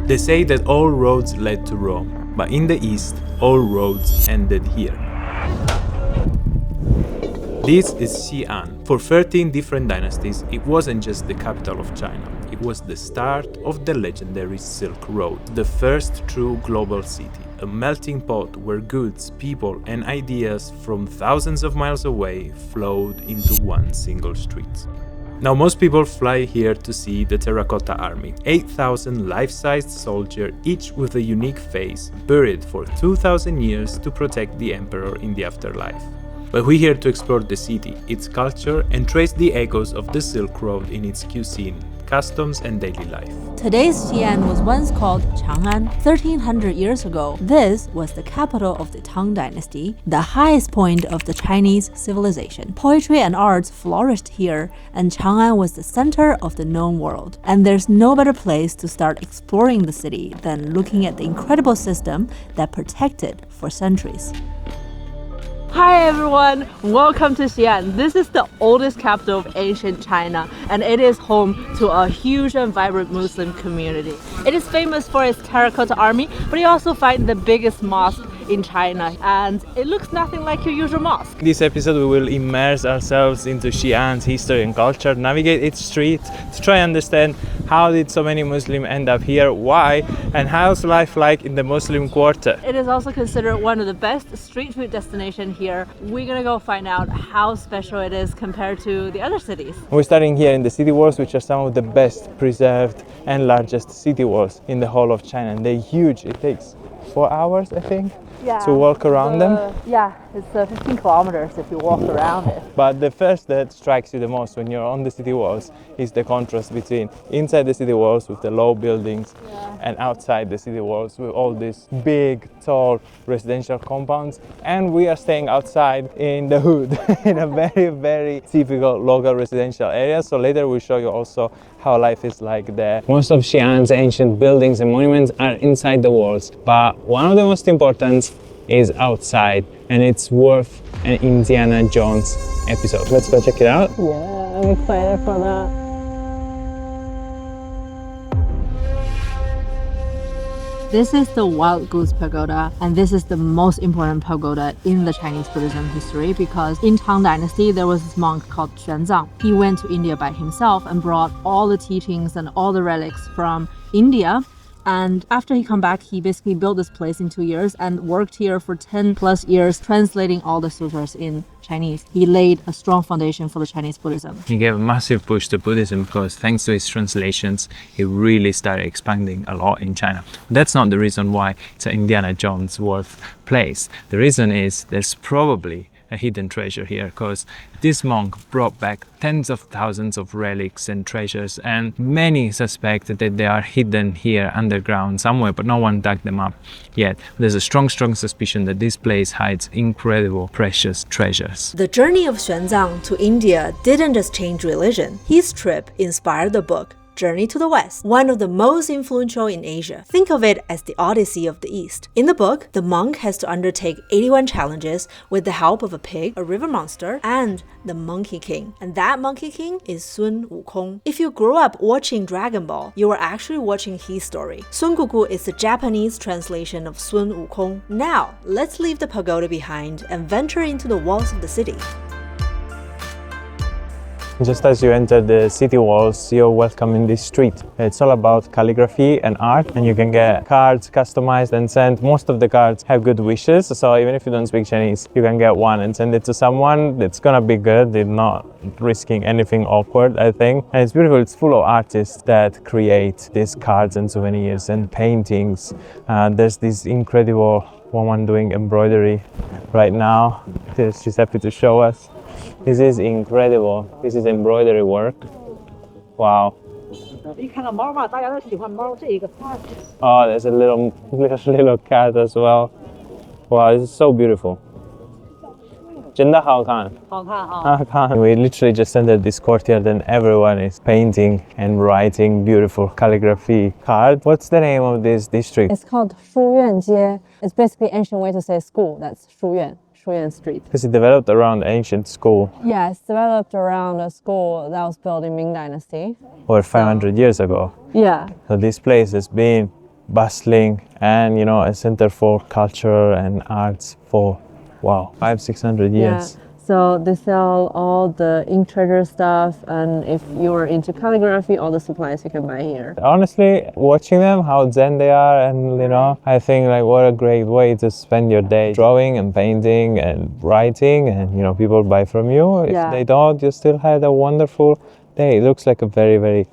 They say that all roads led to Rome, but in the east, all roads ended here. This is Xi'an. For 13 different dynasties, it wasn't just the capital of China. It was the start of the legendary Silk Road, the first true global city, a melting pot where goods, people, and ideas from thousands of miles away flowed into one single street. Now, most people fly here to see the Terracotta Army, 8,000 life-sized soldiers, each with a unique face, buried for 2,000 years to protect the emperor in the afterlife. But we're here to explore the city, its culture, and trace the echoes of the Silk Road in its cuisine, customs, and daily life. Today's Xi'an was once called Chang'An. 1300 years ago, this was the capital of the Tang Dynasty, the highest point of the Chinese civilization. Poetry and arts flourished here, and Chang'an was the center of the known world. And there's no better place to start exploring the city than looking at the incredible system that protected for centuries. Hi everyone, welcome to Xi'an. This is the oldest capital of ancient China, and it is home to a huge and vibrant Muslim community. It is famous for its terracotta army, but you also find the biggest mosque in China, and it looks nothing like your usual mosque. In this episode, we will immerse ourselves into Xi'an's history and culture, navigate its streets to try and understand how did so many Muslims end up here, why, and how's life like in the Muslim Quarter. It is also considered one of the best street food destinations here. We're gonna go find out how special it is compared to the other cities. We're starting here in the city walls, which are some of the best preserved and largest city walls in the whole of China, and they're huge. It takes 4 hours, I think, to walk around them. Yeah, it's 15 kilometers if you walk around it. But the first that strikes you the most when you're on the city walls is the contrast between inside the city walls with the low buildings and outside the city walls with all these big, tall residential compounds. And we are staying outside in the hood in a very, very typical local residential area. So later we'll show you also how life is like there. Most of Xi'an's ancient buildings and monuments are inside the walls, but one of the most important is outside, and it's worth an Indiana Jones episode. Let's go check it out. Yeah, I'm excited for that. This is the Wild Goose Pagoda, and this is the most important pagoda in the Chinese Buddhism history because in Tang Dynasty there was this monk called Xuanzang. He went to India by himself and brought all the teachings and all the relics from India. And after he came back, he basically built this place in 2 years and worked here for 10 plus years, translating all the sutras in Chinese. He laid a strong foundation for the Chinese Buddhism. He gave a massive push to Buddhism because thanks to his translations, he really started expanding a lot in China. That's not the reason why it's an Indiana Jones worth place. The reason is there's probably a hidden treasure here because this monk brought back tens of thousands of relics and treasures, and many suspect that they are hidden here underground somewhere, but no one dug them up yet. There's a strong suspicion that this place hides incredible precious treasures. The journey of Xuanzang to India didn't just change religion. His trip inspired the book Journey to the West, one of the most influential in Asia. Think of it as the Odyssey of the East. In the book, the monk has to undertake 81 challenges with the help of a pig, a river monster, and the Monkey King. And that Monkey King is Sun Wukong. If you grew up watching Dragon Ball, you are actually watching his story. Sun Gugu is the Japanese translation of Sun Wukong. Now, let's leave the pagoda behind and venture into the walls of the city. Just as you enter the city walls, you're welcome in this street. It's all about calligraphy and art, and you can get cards customized and sent. Most of the cards have good wishes, so even if you don't speak Chinese, you can get one and send it to someone. It's gonna be good. They're not risking anything awkward, I think. And it's beautiful. It's full of artists that create these cards and souvenirs and paintings. There's this incredible woman doing embroidery right now. She's happy to show us. This is incredible. This is embroidery work. Wow. Oh, there's a little cat as well. Wow, this is so beautiful. 真的好看. 好看啊. 好看. We literally just entered this courtyard and everyone is painting and writing beautiful calligraphy card. What's the name of this district? It's called 书院街. It's basically ancient way to say school. That's 书院. Shuyan Street. Because it developed around ancient school. Yeah, it's developed around a school that was built in Ming Dynasty. Or 500 years ago. Yeah. So this place has been bustling, and a center for culture and arts for 500-600 years. So they sell all the ink treasure stuff, and if you're into calligraphy, all the supplies you can buy here. Honestly, watching them, how zen they are, and I think like what a great way to spend your day, drawing and painting and writing, and people buy from you. If they don't, you still had a wonderful day. It looks like a very, very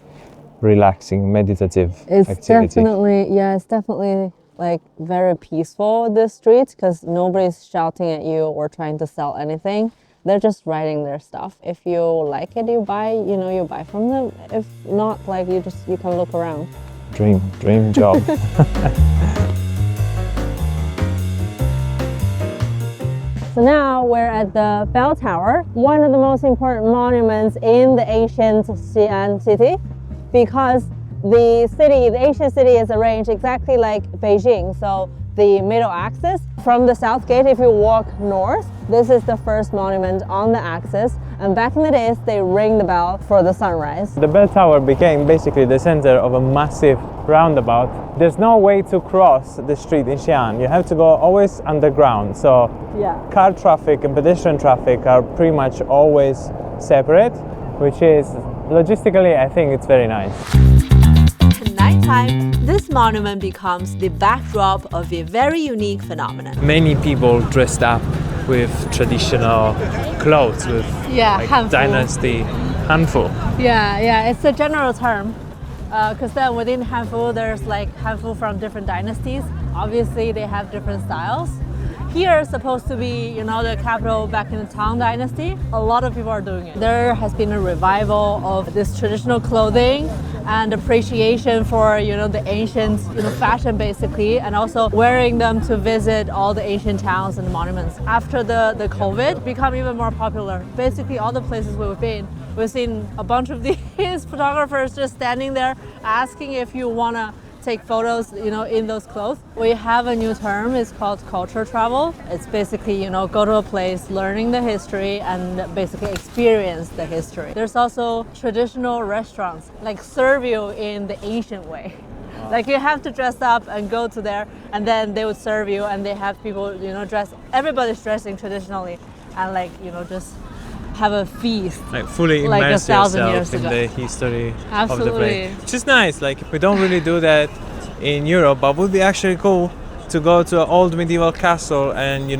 relaxing, meditative activity. It's definitely like very peaceful, this street, because nobody's shouting at you or trying to sell anything. They're just writing their stuff. If you like it, you buy, you buy from them. If not, like you can look around. Dream job. So now we're at the bell tower, one of the most important monuments in the ancient Xi'an city, because the ancient city is arranged exactly like Beijing. So the middle axis from the south gate, if you walk north, this is the first monument on the axis. And back in the days, they ring the bell for the sunrise. The bell tower became basically the center of a massive roundabout. There's no way to cross the street in Xi'an. You have to go always underground. So car traffic and pedestrian traffic are pretty much always separate, which is logistically, I think it's very nice. Nighttime, this monument becomes the backdrop of a very unique phenomenon. Many people dressed up with traditional clothes, with Hanfu. dynasty Hanfu. Yeah, it's a general term. Because then within Hanfu, there's like Hanfu from different dynasties. Obviously, they have different styles. Here is supposed to be, the capital back in the Tang Dynasty. A lot of people are doing it. There has been a revival of this traditional clothing and appreciation for, the ancient, fashion basically, and also wearing them to visit all the ancient towns and monuments. After the COVID, become even more popular. Basically, all the places we've been, we've seen a bunch of these photographers just standing there asking if you want to take photos, in those clothes. We have a new term, it's called culture travel. It's basically, go to a place, learning the history and basically experience the history. There's also traditional restaurants, like serve you in the ancient way. Like you have to dress up and go to there, and then they would serve you, and they have people, everybody's dressing traditionally, and just have a feast. Like fully immerse yourself in the history of the place. Which is nice. Like we don't really do that in Europe, but it would be actually cool to go to an old medieval castle and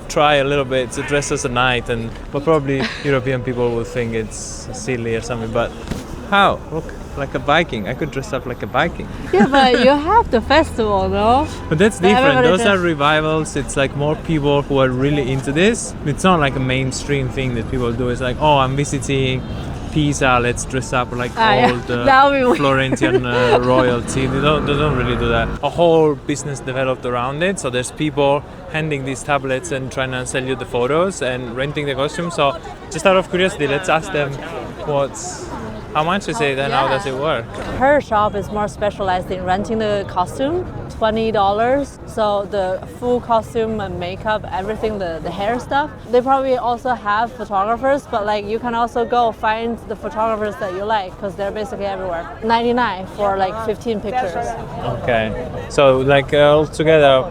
try a little bit to dress as a knight, but probably European people will think it's silly or something. But how? Look, like a Viking. I could dress up like a Viking. Yeah, but you have the festival, no? But that's different. Those are revivals. It's like more people who are really into this. It's not like a mainstream thing that people do. It's like, oh, I'm visiting Pisa, let's dress up like old Florentine royalty. They don't really do that. A whole business developed around it. So there's people handing these tablets and trying to sell you the photos and renting the costumes. So just out of curiosity, let's ask them how much is it and how does it work? Her shop is more specialized in renting the costume, $20. So the full costume and makeup, everything, the hair stuff. They probably also have photographers, but like you can also go find the photographers that you like because they're basically everywhere. $99 for like 15 pictures. Okay, so like altogether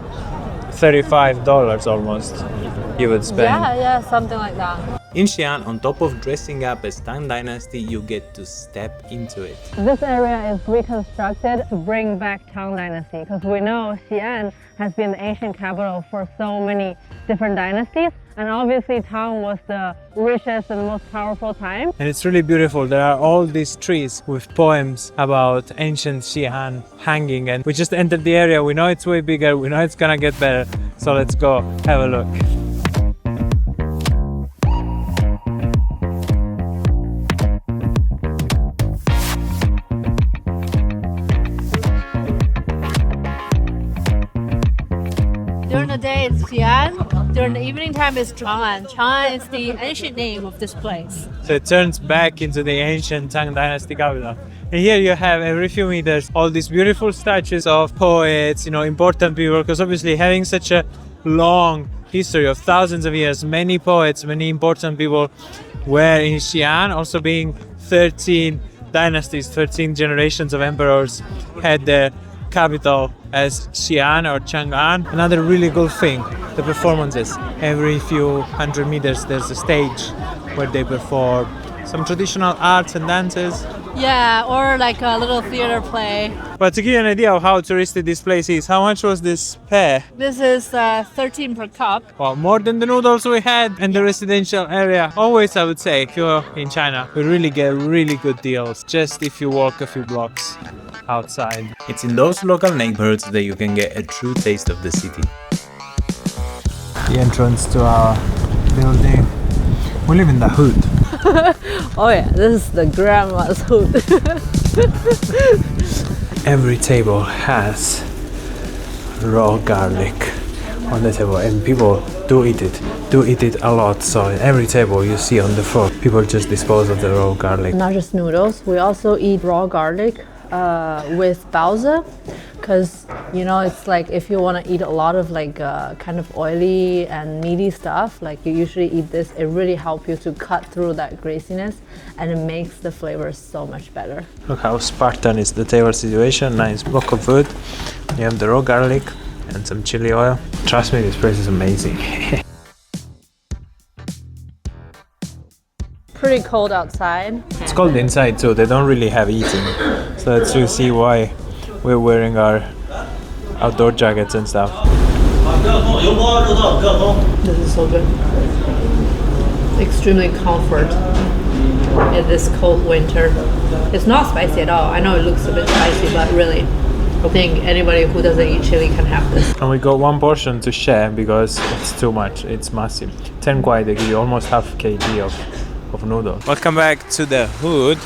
$35 almost you would spend. Yeah, something like that. In Xi'an, on top of dressing up as Tang Dynasty, you get to step into it. This area is reconstructed to bring back Tang Dynasty because we know Xi'an has been the ancient capital for so many different dynasties, and obviously Tang was the richest and most powerful time. And it's really beautiful. There are all these trees with poems about ancient Xi'an hanging, and we just entered the area. We know it's way bigger, we know it's gonna get better, so let's go have a look. During the day it's Xi'an, during the evening time it's Chang'An. Chang'an is the ancient name of this place. So it turns back into the ancient Tang Dynasty capital. And here you have every few meters all these beautiful statues of poets, important people, because obviously having such a long history of thousands of years, many poets, many important people were in Xi'an, also being 13 dynasties, 13 generations of emperors had their capital as Xi'an or Chang'An. Another really cool thing, the performances. Every few hundred meters there's a stage where they perform some traditional arts and dances. Yeah, or like a little theater play. But to give you an idea of how touristy this place is, how much was this pair? This is 13 per cup. Well, more than the noodles we had in the residential area. Always, I would say, if you're in China, we really get really good deals just if you walk a few blocks outside. It's in those local neighborhoods that you can get a true taste of the city. The entrance to our building. We live in the hood. Oh yeah, this is the grandma's hood. Every table has raw garlic on the table, and people do eat it a lot. So in every table you see on the floor, people just dispose of the raw garlic. Not just noodles, we also eat raw garlic with baozi, because you know it's like if you want to eat a lot of like kind of oily and meaty stuff, like you usually eat this. It really helps you to cut through that greasiness, and it makes the flavors so much better. Look how Spartan is the table situation. Nice block of wood. You have the raw garlic and some chili oil. Trust me, this place is amazing. Pretty cold outside. It's cold inside too. They don't really have heating, so let's you see why we're wearing our outdoor jackets and stuff. This is so good. Extremely comfort in this cold winter. It's not spicy at all. I know it looks a bit spicy, but really, I think anybody who doesn't eat chili can have this. And we got one portion to share because it's too much. It's massive. 10 kwai, they give you almost half kg of noodles. Welcome back to the hood.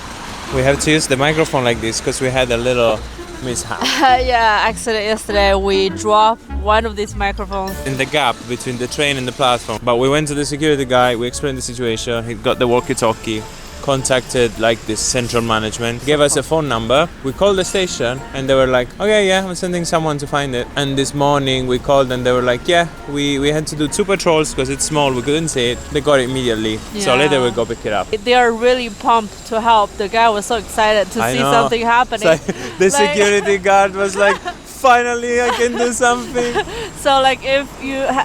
We have to use the microphone like this because we had a little mishap. Yeah, accident yesterday. We dropped one of these microphones In the gap between the train and the platform. But we went to the security guy, we explained the situation, he got the walkie-talkie, contacted like this central management, gave us a phone number. We called the station and they were like, okay, yeah, I'm sending someone to find it. And this morning we called and they were like, yeah, we had to do 2 patrols because it's small, we couldn't see it. They got it immediately. So Yeah. later we go pick it up. They are really pumped to help. The guy was so excited to I see know. something happening. It's like, the security guard was like, finally I can do something. So like if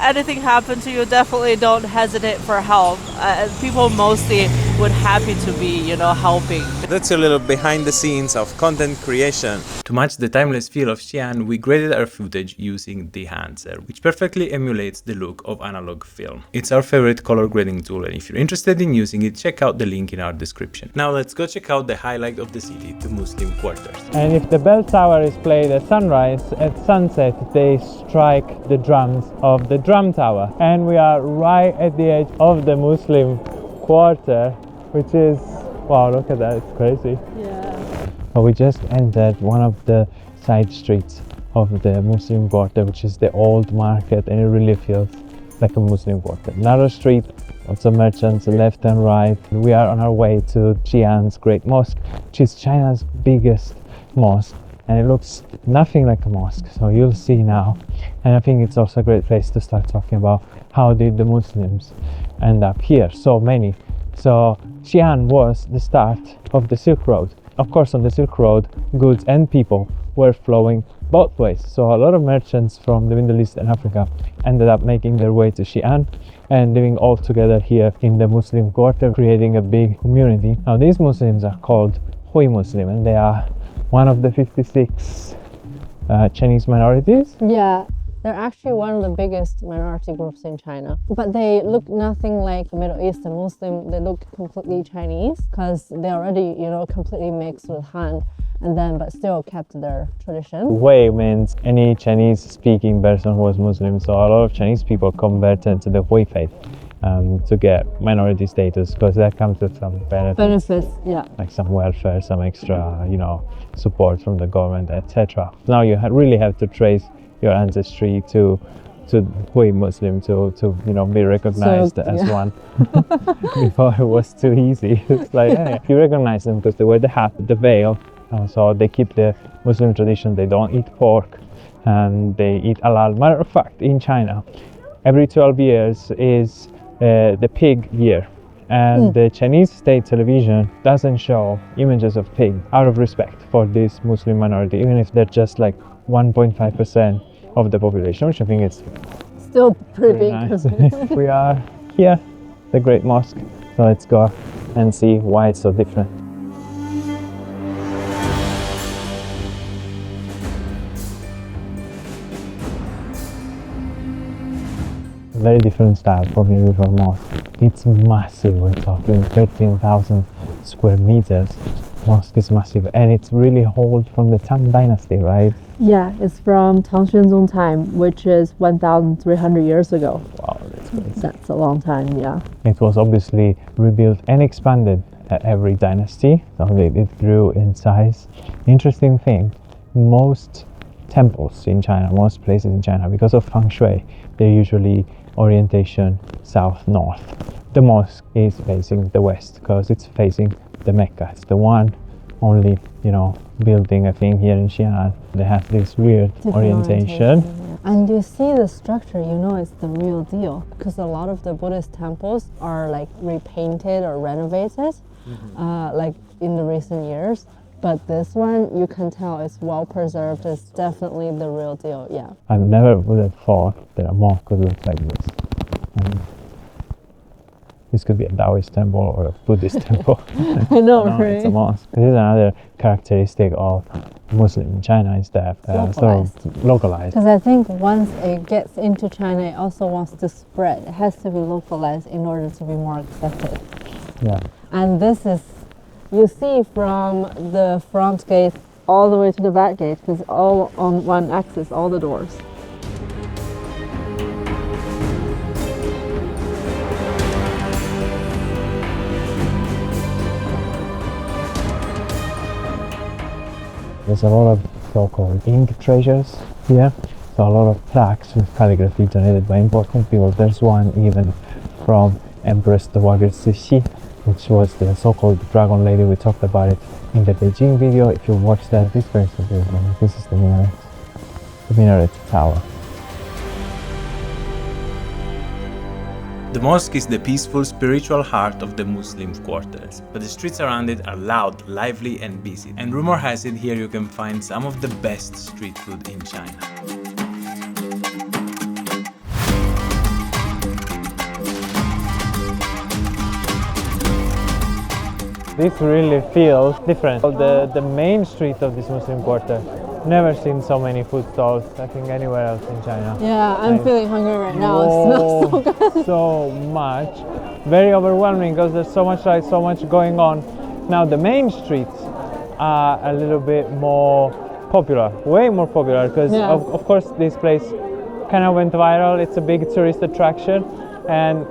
anything happened to you, definitely don't hesitate for help. People mostly would happy to be, helping. That's a little behind the scenes of content creation. To match the timeless feel of Xi'an, we graded our footage using the Hanser, which perfectly emulates the look of analog film. It's our favorite color grading tool, and if you're interested in using it, check out the link in our description. Now let's go check out the highlight of the city, the Muslim Quarters. And if the bell tower is played at sunrise, at sunset they strike the drums of the drum tower. And we are right at the edge of the Muslim Quarter, which is, wow, look at that, it's crazy. Yeah. But we just entered one of the side streets of the Muslim Quarter, which is the old market, and it really feels like a Muslim quarter. Narrow street, lots of merchants left and right. We are on our way to Xi'an's Great Mosque, which is China's biggest mosque, and it looks nothing like a mosque, so you'll see now. And I think it's also a great place to start talking about how did the Muslims end up here, so many. So Xi'an was the start of the Silk Road. Of course, on the Silk Road, goods and people were flowing both ways. So a lot of merchants from the Middle East and Africa ended up making their way to Xi'an and living all together here in the Muslim Quarter, creating a big community. Now these Muslims are called Hui Muslim, and they are one of the 56 Chinese minorities. Yeah. They're actually one of the biggest minority groups in China. But they look nothing like Middle Eastern Muslim. They look completely Chinese because they already, completely mixed with Han, and then but still kept their tradition. Hui means any Chinese-speaking person who was Muslim. So a lot of Chinese people converted to the Hui faith to get minority status, because that comes with some benefits, yeah. like some welfare, some extra, support from the government, etc. Now you really have to trace your ancestry to Hui Muslim to be recognized as one. Before it was too easy. It's like, hey, you recognize them because they wear the hat, the veil, so they keep the Muslim tradition. They don't eat pork and they eat halal. Matter of fact, in China, every 12 years is the pig year, And the Chinese state television doesn't show images of pig out of respect for this Muslim minority, even if they're just like 1.5% of the population, which I think is Still pretty big. nice. We are here, the Great Mosque, so let's go and see why it's so different. Very different style from your usual mosque. It's massive, we're talking 13,000 square meters. Mosque is massive, and it's really old from the Tang Dynasty, right? Yeah, it's from Tang Xuanzong time, which is 1,300 years ago. Wow, that's crazy. That's a long time, yeah. It was obviously rebuilt and expanded at every dynasty, so it grew in size. Interesting thing, most temples in China, most places in China, because of feng shui, they're usually orientation south-north. The mosque is facing the west because it's facing the Mecca. It's the one only, building, I think, here in Xi'an. They have this weird orientation. Yeah. And you see the structure, it's the real deal, because a lot of the Buddhist temples are like repainted or renovated, like in the recent years. But this one, you can tell it's well preserved. It's definitely the real deal, yeah. I never would have thought that a mosque could look like this. This could be a Taoist temple or a Buddhist temple. I know, no, right? It's a mosque. This is another characteristic of Muslim in China, is that localized. Because I think once it gets into China, it also wants to spread. It has to be localized in order to be more accepted. Yeah. And this is, you see from the front gate all the way to the back gate, because all on one axis, all the doors. There's a lot of so-called ink treasures here. So a lot of plaques with calligraphy donated by important people. There's one even from Empress Dowager Cixi, which was the so-called dragon lady. We talked about it in the Beijing video. If you watch that, this is very so beautiful. This is the minaret tower. The mosque is the peaceful, spiritual heart of the Muslim quarters, but the streets around it are loud, lively and busy. And rumor has it here you can find some of the best street food in China. This really feels different. The main street of this Muslim quarter, never seen so many food stalls, I think, anywhere else in China. Yeah, I'm feeling hungry right now. Whoa, It smells so good. So much. Very overwhelming because there's so much light, so much going on. Now the main streets are a little bit more popular, way more popular, because of course this place kind of went viral. It's a big tourist attraction, and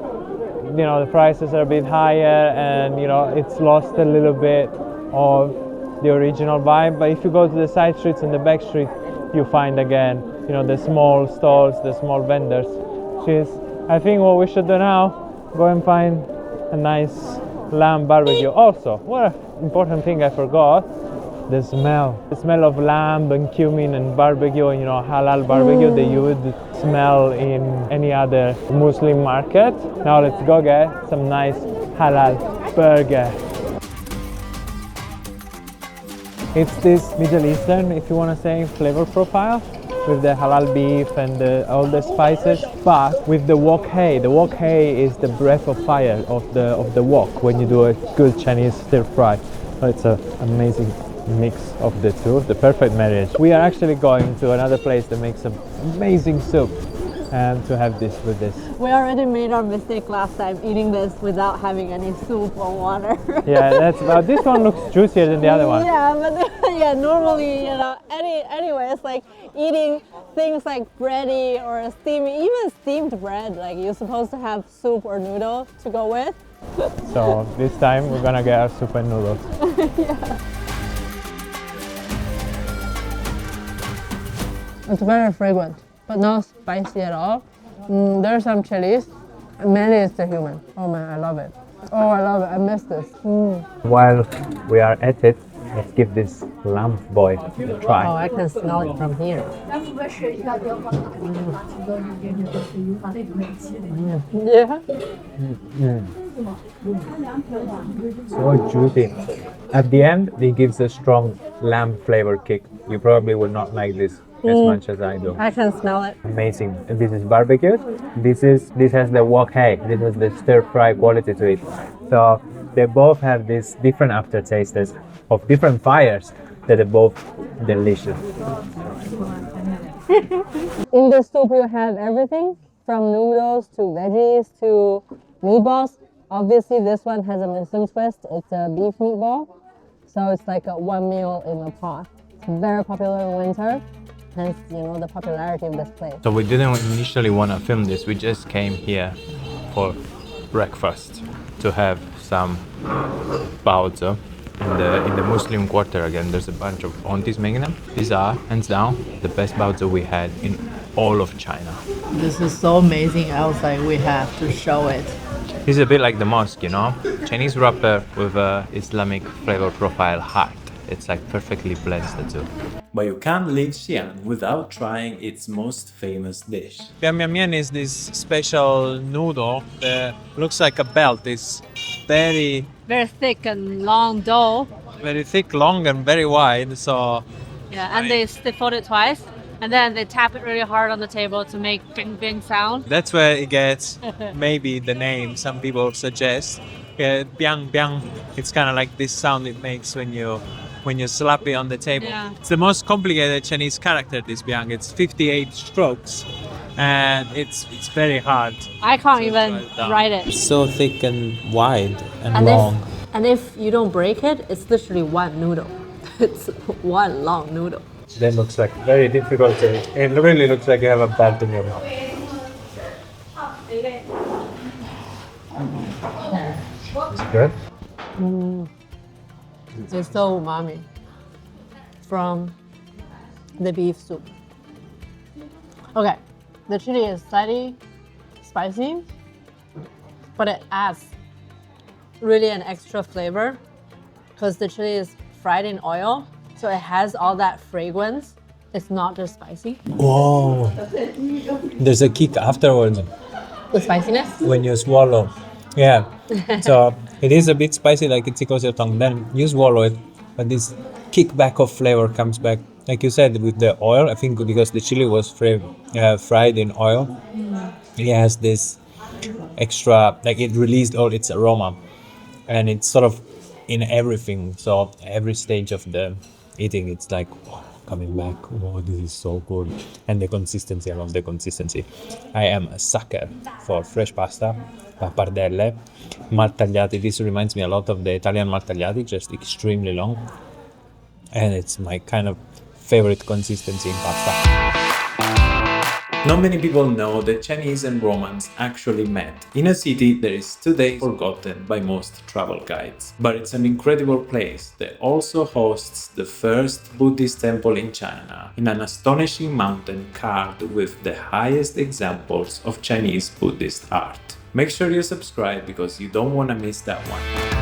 the prices are a bit higher, and it's lost a little bit of the original vibe. But if you go to the side streets and the back street, you find again the small stalls, the small vendors, which is, I think, what we should do now. Go and find a nice lamb barbecue. Also, what an important thing I forgot, the smell of lamb and cumin and barbecue, and halal barbecue that you would smell in any other Muslim market. Now let's go get some nice halal burger. It's this Middle Eastern, if you want to say, flavor profile, with the halal beef and all the spices, but with the wok hei. The wok hei is the breath of fire of the wok when you do a good Chinese stir fry. So it's an amazing mix of the two, the perfect marriage. We are actually going to another place that makes some amazing soup, and to have this with this. We already made our mistake last time eating this without having any soup or water. Yeah, this one looks juicier than the other one. Yeah, but normally, anyway, it's like eating things like bready or even steamed bread. Like, you're supposed to have soup or noodle to go with. So this time we're gonna get our soup and noodles. Yeah. It's very fragrant, but not spicy at all. There's some chilies, and mainly it's the human. Oh man, I love it. Oh, I love it. I miss this. While we are at it, Let's give this lamb boy a try. Oh, I can smell it from here. Yeah. So juicy. At the end, it gives a strong lamb flavor kick. You probably will not like this as much as I do. I can smell it. Amazing. This is barbecued. This has the wok hei. This is the stir fry quality to it. So they both have these different aftertastes of different fires that are both delicious. In the soup, you have everything from noodles to veggies to meatballs. Obviously, this one has a Muslim twist. It's a beef meatball. So it's like one meal in a pot. It's very popular in winter. Hence, the popularity of this place. So we didn't initially want to film this. We just came here for breakfast to have some baozi in the Muslim Quarter. Again, there's a bunch of aunties making them. These are, hands down, the best baozi we had in all of China. This is so amazing. I was like, we have to show it. It's a bit like the mosque, Chinese wrapper with a Islamic flavor profile heart. It's like perfectly blends the two. But you can't leave Xi'an without trying its most famous dish. Biang Biang is this special noodle that looks like a belt. It's very Thick and long dough. very thick, long, and very wide. So Yeah, and they fold it twice. And then they tap it really hard on the table to make bing bing sound. that's where it gets maybe the name some people suggest. Biang Biang. It's kind of like this sound it makes when you slap it on the table. Yeah. It's the most complicated Chinese character, this Biang. It's 58 strokes and it's very hard. I can't even write it. It's so thick and wide and, And long. And if you don't break it, it's literally one noodle. It's one long noodle. That looks like very difficult to eat. It really looks like you have a belt in your mouth. It's good. It's so umami from the beef soup. Okay, the chili is slightly spicy, but it adds really an extra flavor because the chili is fried in oil, so it has all that fragrance. It's not just spicy. Whoa. There's a kick afterwards The spiciness? when you swallow. Yeah. So it is a bit spicy, like it tickles your tongue. Then you swallow it, but this kickback of flavor comes back. Like you said, with the oil, I think because the chili was fried in oil, it has this extra, like it released all its aroma. And it's sort of in everything. So every stage of the eating, it's like, oh, coming back. Oh, this is so good. And the consistency, I love the consistency. I am a sucker for fresh pasta, pappardelle, maltagliati. This reminds me a lot of the Italian maltagliati, just extremely long. And it's my kind of favorite consistency in pasta. Not many people know that Chinese and Romans actually met in a city that is today forgotten by most travel guides. But it's an incredible place that also hosts the first Buddhist temple in China, in an astonishing mountain carved with the highest examples of Chinese Buddhist art. Make sure you subscribe because you don't want to miss that one.